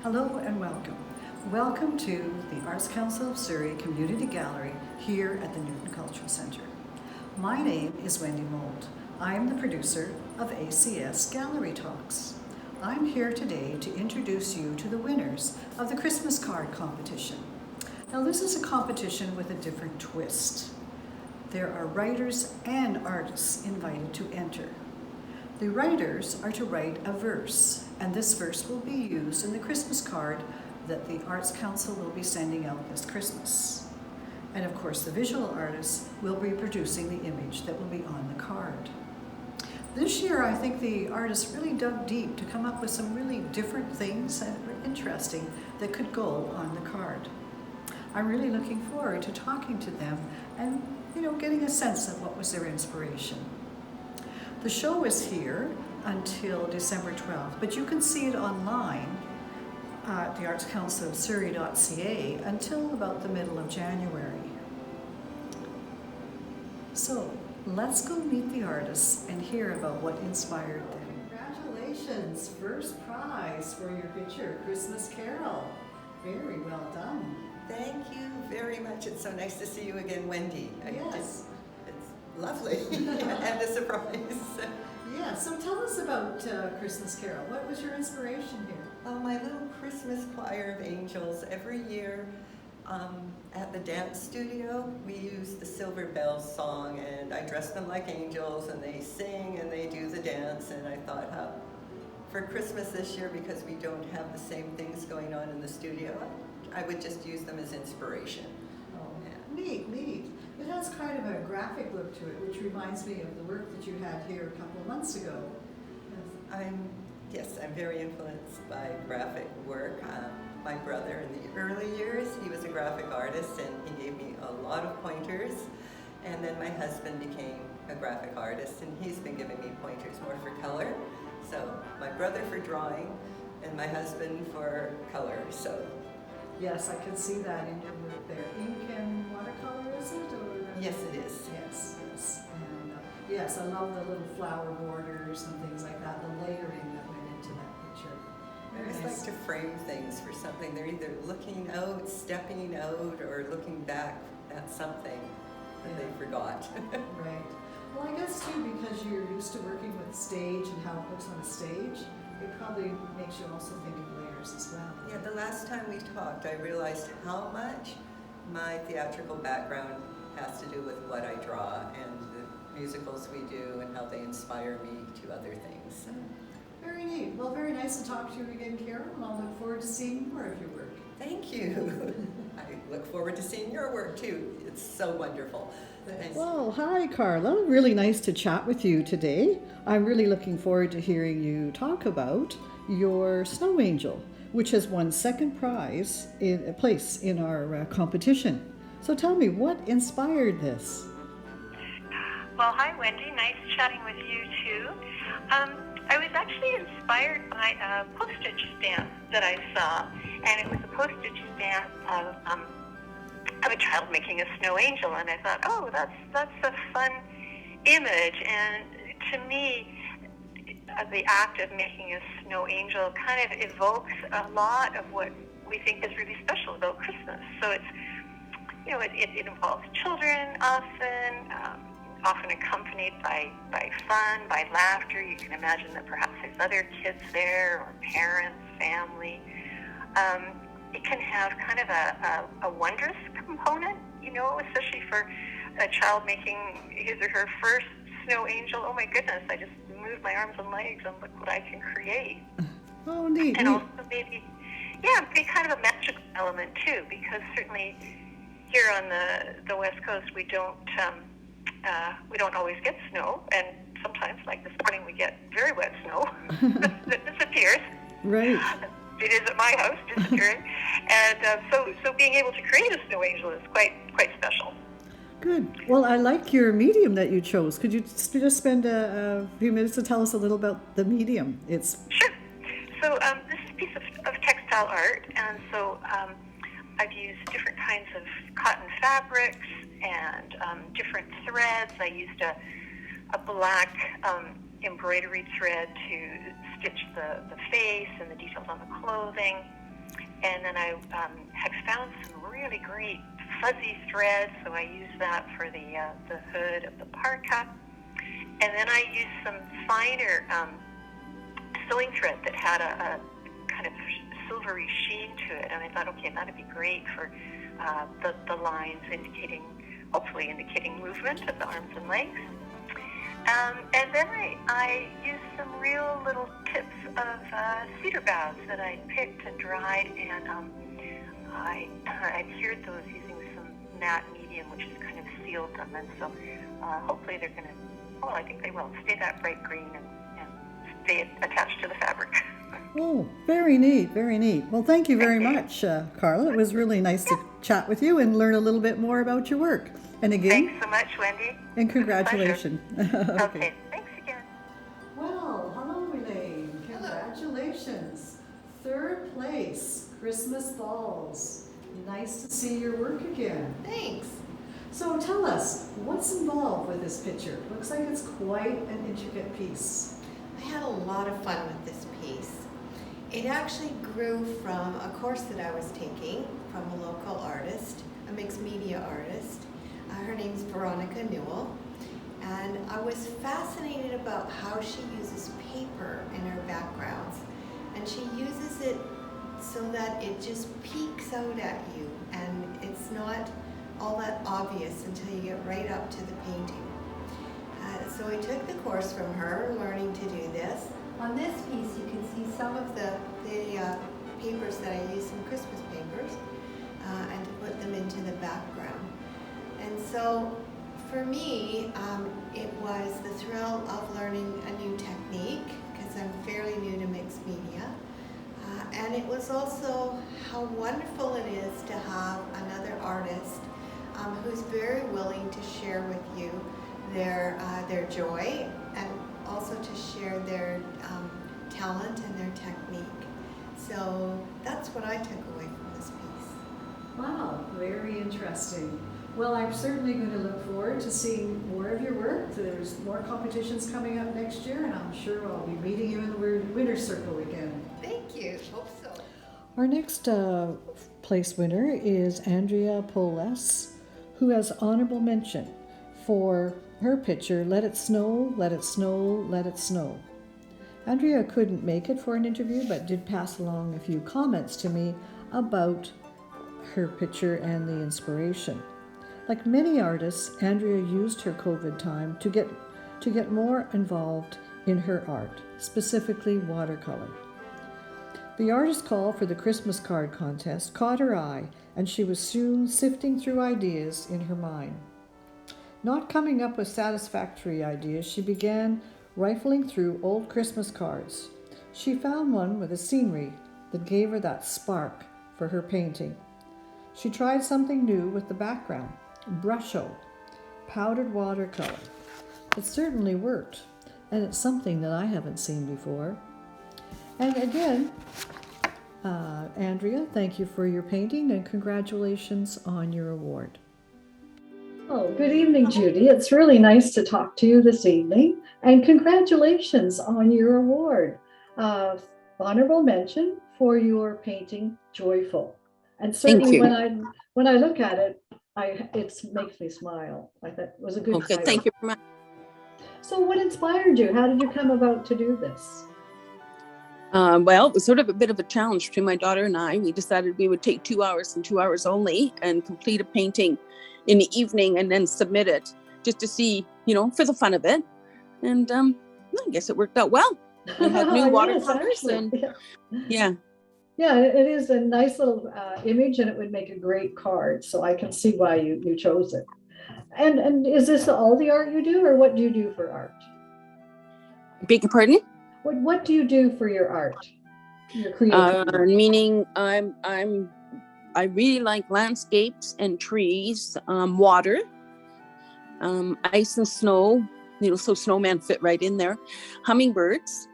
Hello and welcome. Welcome to the Arts Council of Surrey Community Gallery here at the Newton Cultural Centre. My name is Wendy Mould. I am the producer of ACS Gallery Talks. I'm here today to introduce you to the winners of the Christmas card competition. Now this is a competition with a different twist. There are writers and artists invited to enter. The writers are to write a verse, and this verse will be used in the Christmas card that the Arts Council will be sending out this Christmas. And of course, the visual artists will be producing the image that will be on the card. This year, I think the artists really dug deep to come up with some really different things that were interesting that could go on the card. I'm really looking forward to talking to them and, getting a sense of what was their inspiration. The show is here until December 12th, but you can see it online at the Arts Council of Surrey.ca until about the middle of January. So let's go meet the artists and hear about what inspired them. Congratulations, first prize for your picture, Christmas Carol. Very well done. Thank you very much. It's so nice to see you again, Wendy. Yes. It's lovely and a surprise. Yeah, so tell us about Christmas Carol. What was your inspiration here? Oh, my little Christmas choir of angels. Every year at the dance studio, we use the Silver Bells song, and I dress them like angels, and they sing and they do the dance. And I thought, for Christmas this year, because we don't have the same things going on in the studio, I would just use them as inspiration. Oh, yeah. Neat. It has kind of a graphic look to it, which reminds me of the work that you had here a couple of months ago. I'm very influenced by graphic work. My brother in the early years, he was a graphic artist, and he gave me a lot of pointers. And then my husband became a graphic artist, and he's been giving me pointers more for color. So my brother for drawing, and my husband for color. So yes, I can see that in your work there. Ink and watercolor, is it? Or? Yes, it is. Yes. And yes, I love the little flower borders and things like that, the layering that went into that picture. I always like to frame things for something. They're either looking out, stepping out, or looking back at something that they forgot. Right. Well, I guess too, because you're used to working with stage and how it looks on a stage, it probably makes you also think of layers as well. Yeah, the last time we talked, I realized how much my theatrical background has to do with what I draw and the musicals we do and how they inspire me to other things. Very neat. Well, very nice to talk to you again, Carol, and I'll look forward to seeing more of your work. Thank you. I look forward to seeing your work too. It's so wonderful. Thanks. Well, hi, Carla. Really nice to chat with you today. I'm really looking forward to hearing you talk about your snow angel, which has won second prize in a place in our competition. So tell me, what inspired this? Well, hi, Wendy. Nice chatting with you, too. I was actually inspired by a postage stamp that I saw, and it was a postage stamp of a child making a snow angel, and I thought, oh, that's a fun image. And to me, the act of making a snow angel kind of evokes a lot of what we think is really special about Christmas. So it's, it involves children often accompanied by fun, by laughter. You can imagine that perhaps there's other kids there, or parents, family. It can have kind of a wondrous component, especially for a child making his or her first snow angel. Oh my goodness, I just moved my arms and legs and look what I can create. Oh, neat. And also maybe kind of a magical element too, because certainly here on the West Coast we don't always get snow, and sometimes, like this morning, we get very wet snow that disappears. Right. It is at my house, disappearing. And so being able to create a snow angel is quite special. Good. Well, I like your medium that you chose. Could you just spend a few minutes to tell us a little about the medium? Sure. So this is a piece of textile art, and so I've used different kinds of cotton fabrics and different threads. I used a black embroidery thread to stitch the face and the details on the clothing. And then I had found some really great fuzzy thread, so I used that for the hood of the parka. And then I used some finer sewing thread that had a kind of silvery sheen to it, and I thought, okay, that'd be great for the lines hopefully indicating movement of the arms and legs. And then I used some real little tips of cedar boughs that I picked and dried, and I cured those using some matte medium, which has kind of sealed them, and so hopefully they're going to, well, I think they will, stay that bright green and stay attached to the fabric. Oh, very neat, very neat. Well, thank you very much, Carla. It was really nice to chat with you and learn a little bit more about your work. And again, Thanks so much, Wendy. and congratulations. Okay, thanks again. Well, hello, Elaine. Congratulations. 3rd place, Christmas balls. Nice to see your work again. Thanks. So tell us, what's involved with this picture? Looks like it's quite an intricate piece. I had a lot of fun with this piece. It actually grew from a course that I was taking from a local artist, a mixed media artist. Her name's Veronica Newell. And I was fascinated about how she uses paper in her backgrounds. And she uses it so that it just peeks out at you, and it's not all that obvious until you get right up to the painting. So I took the course from her, learning to do this. On this piece, you can see some of the papers that I used, some Christmas papers, and to put them into the background. And so for me, it was the thrill of learning a new technique, because I'm fairly new to mixed media. And it was also how wonderful it is to have another artist who's very willing to share with you their joy, and also to share their talent and their technique. So that's what I took away from this piece. Wow, very interesting. Well, I'm certainly going to look forward to seeing more of your work. There's more competitions coming up next year, and I'm sure I'll be meeting you in the winner's circle again. Thank you. Hope so. Our next place winner is Andrea Poles, who has honorable mention for her picture, Let It Snow, Let It Snow, Let It Snow. Andrea couldn't make it for an interview, but did pass along a few comments to me about her picture and the inspiration. Like many artists, Andrea used her COVID time to get more involved in her art, specifically watercolor. The artist call for the Christmas card contest caught her eye, and she was soon sifting through ideas in her mind. Not coming up with satisfactory ideas, she began rifling through old Christmas cards. She found one with a scenery that gave her that spark for her painting. She tried something new with the background, brusho, powdered watercolor. It certainly worked, and it's something that I haven't seen before. And again, Andrea, thank you for your painting, and congratulations on your award. Oh, good evening, Judy. It's really nice to talk to you this evening, and congratulations on your award. Honorable mention for your painting, Joyful. And certainly when I look at it, it makes me smile. I thought it was a good title. Thank you very much. So what inspired you? How did you come about to do this? Well, it was sort of a bit of a challenge between my daughter and I. We decided we would take 2 hours and 2 hours only and complete a painting in the evening and then submit it just to see, for the fun of it. And I guess it worked out well. We had new watercolors and yeah. Yeah, it is a nice little image, and it would make a great card. So I can see why you chose it. And is this all the art you do, or what do you do for art? Beg your pardon? What do you do for your art? Your creativity? Meaning I really like landscapes and trees, water, ice and snow, so snowman fit right in there, hummingbirds,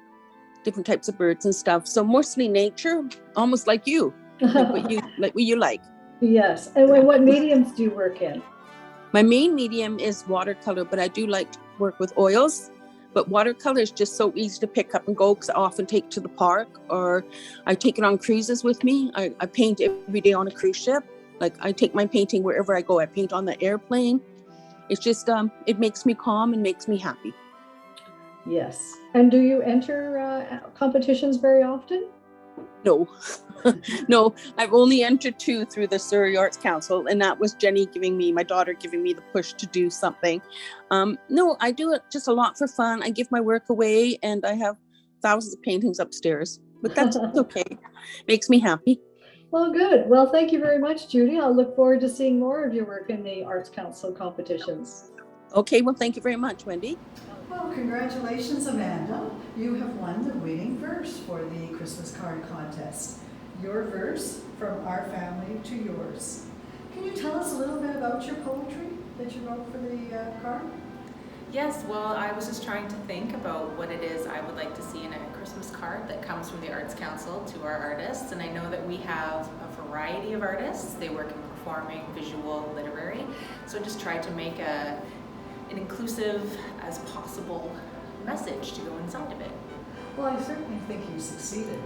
different types of birds and stuff. So mostly nature, almost like you, like what you like. Yes. And what mediums do you work in? My main medium is watercolor, but I do like to work with oils, But watercolor is just so easy to pick up and go, because I often take it to the park, or I take it on cruises with me. I paint every day on a cruise ship. Like, I take my painting wherever I go. I paint on the airplane. It's just, it makes me calm and makes me happy. Yes. And do you enter competitions very often? No, no, I've only entered 2 through the Surrey Arts Council, and that was Jenny my daughter giving me the push to do something. No, I do it just a lot for fun. I give my work away, and I have thousands of paintings upstairs, but that's okay. Makes me happy. Well, good. Well, thank you very much, Judy. I'll look forward to seeing more of your work in the Arts Council competitions. Okay, well, thank you very much, Wendy. Well, congratulations, Amanda. You have won the winning verse for the Christmas card contest. Your verse, From Our Family to Yours. Can you tell us a little bit about your poetry that you wrote for the card? Yes, well, I was just trying to think about what it is I would like to see in a Christmas card that comes from the Arts Council to our artists. And I know that we have a variety of artists. They work in performing, visual, literary. So I just tried to make an inclusive as possible message to go inside of it. Well, I certainly think you succeeded.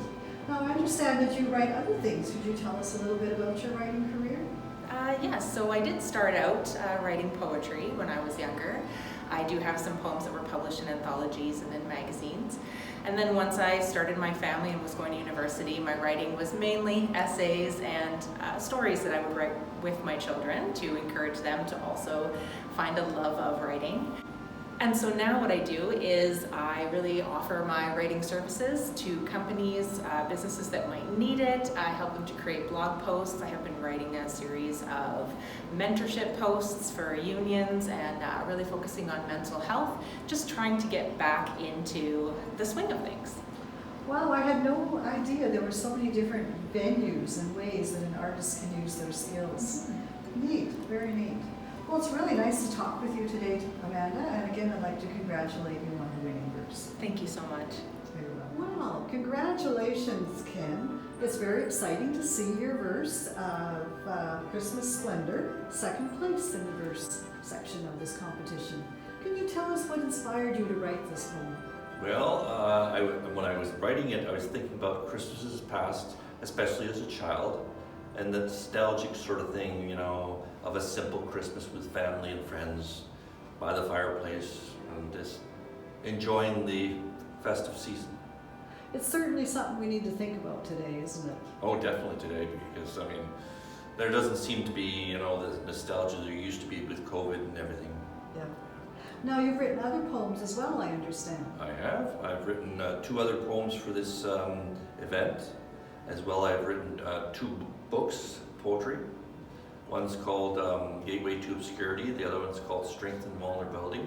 Now, I understand that you write other things. Could you tell us a little bit about your writing career? Yes, so I did start out writing poetry when I was younger. I do have some poems that were published in anthologies and in magazines. And then once I started my family and was going to university, my writing was mainly essays and stories that I would write with my children to encourage them to also find a love of writing. And so now what I do is I really offer my writing services to companies, businesses that might need it. I help them to create blog posts. I have been writing a series of mentorship posts for unions and really focusing on mental health, just trying to get back into the swing of things. Wow, I had no idea there were so many different venues and ways that an artist can use their skills. Mm-hmm. Neat, very neat. Well, it's really nice to talk with you today, Amanda, and again, I'd like to congratulate you on the winning verse. Thank you so much. Very well. Well, congratulations, Ken. It's very exciting to see your verse of Christmas Splendor, second place in the verse section of this competition. Can you tell us what inspired you to write this poem? Well, when I was writing it, I was thinking about Christmases past, especially as a child, and the nostalgic sort of thing, you know, of a simple Christmas with family and friends by the fireplace and just enjoying the festive season. It's certainly something we need to think about today, isn't it? Oh, definitely today, because I mean, there doesn't seem to be, you know, the nostalgia there used to be with COVID and everything. Yeah. Now, you've written other poems as well, I understand. I have. I've written 2 other poems for this event. As well, I've written 2 books, poetry. One's called Gateway to Obscurity, the other one's called Strength and Vulnerability.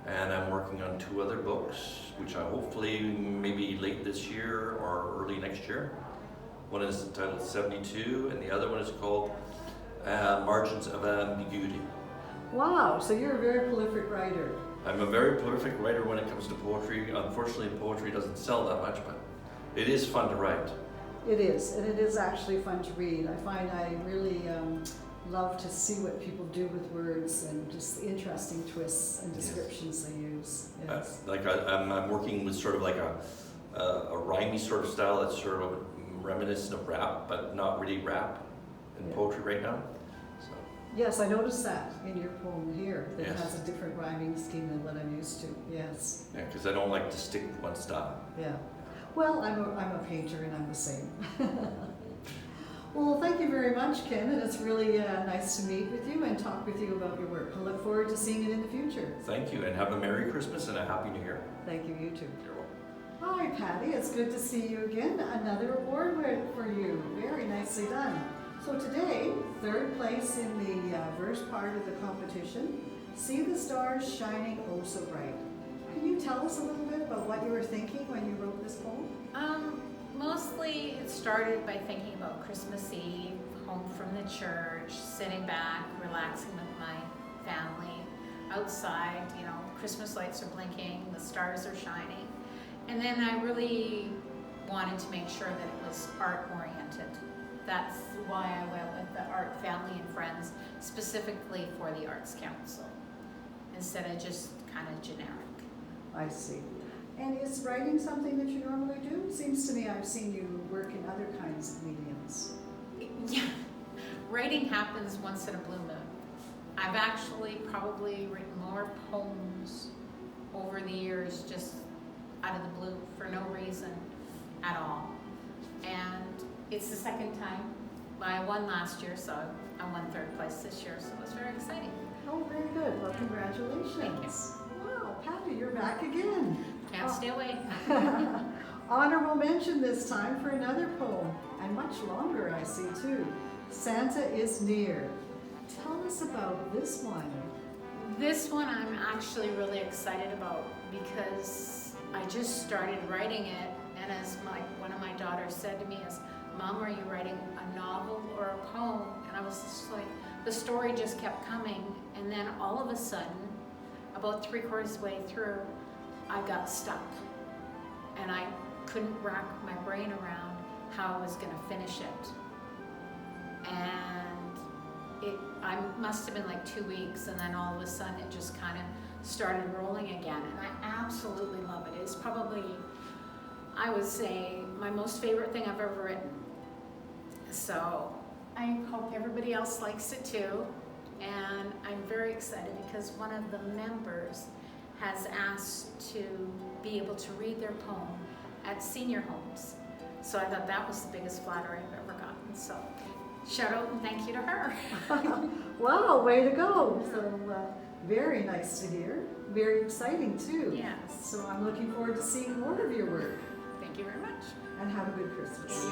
And I'm working on 2 other books, which I hopefully maybe late this year or early next year. One is entitled 72, and the other one is called Margins of Ambiguity. Wow, so you're a very prolific writer. I'm a very prolific writer when it comes to poetry. Unfortunately, poetry doesn't sell that much, but it is fun to write. It is, and it is actually fun to read. I find I really love to see what people do with words and just the interesting twists and descriptions they use. Yes. I'm working with sort of like a rhymey sort of style that's sort of reminiscent of rap, but not really rap in poetry right now. So. Yes, I noticed that in your poem here. It Yes. has a different rhyming scheme than what I'm used to. Yes. Yeah, because I don't like to stick with one style. Yeah. Well, I'm a painter and I'm the same. Well, thank you very much, Ken, and it's really nice to meet with you and talk with you about your work. I look forward to seeing it in the future. Thank you, and have a Merry Christmas and a Happy New Year. Thank you, you too. You're welcome. Hi, Patty. It's good to see you again. Another award for you. Very nicely done. So today, 3rd place in the verse part of the competition. See the stars shining oh so bright. Can you tell us a little bit about what you were thinking when you wrote this poem? Mostly it started by thinking about Christmas Eve, home from the church, sitting back, relaxing with my family, outside, you know, Christmas lights are blinking, the stars are shining. And then I really wanted to make sure that it was art oriented. That's why I went with the art, family and friends, specifically for the Arts Council, instead of just kind of generic. I see. And is writing something that you normally do? Seems to me I've seen you work in other kinds of mediums. Yeah, writing happens once in a blue moon. I've actually probably written more poems over the years just out of the blue for no reason at all. And it's the second time. I won last year, so I won 3rd place this year, so it was very exciting. Oh, very good. Well, congratulations. Thank you. Wow, Patty, you're back again. Can't stay away. Honorable mention this time for another poem, and much longer I see too. Santa is Near. Tell us about this one. This one I'm actually really excited about because I just started writing it, and as one of my daughters said to me is, Mom, are you writing a novel or a poem? And I was just like, the story just kept coming, and then all of a sudden, about 3/4 way through, I got stuck. And I couldn't rack my brain around how I was gonna finish it. And I must have been like 2 weeks, and then all of a sudden it just kind of started rolling again. And I absolutely love it. It's probably, I would say, my most favorite thing I've ever written. So I hope everybody else likes it too. And I'm very excited because one of the members has asked to be able to read their poem at senior homes. So I thought that was the biggest flattery I've ever gotten. So shout out and thank you to her. Wow, way to go. So very nice to hear. Very exciting too. Yes. So I'm looking forward to seeing more of your work. Thank you very much. And have a good Christmas.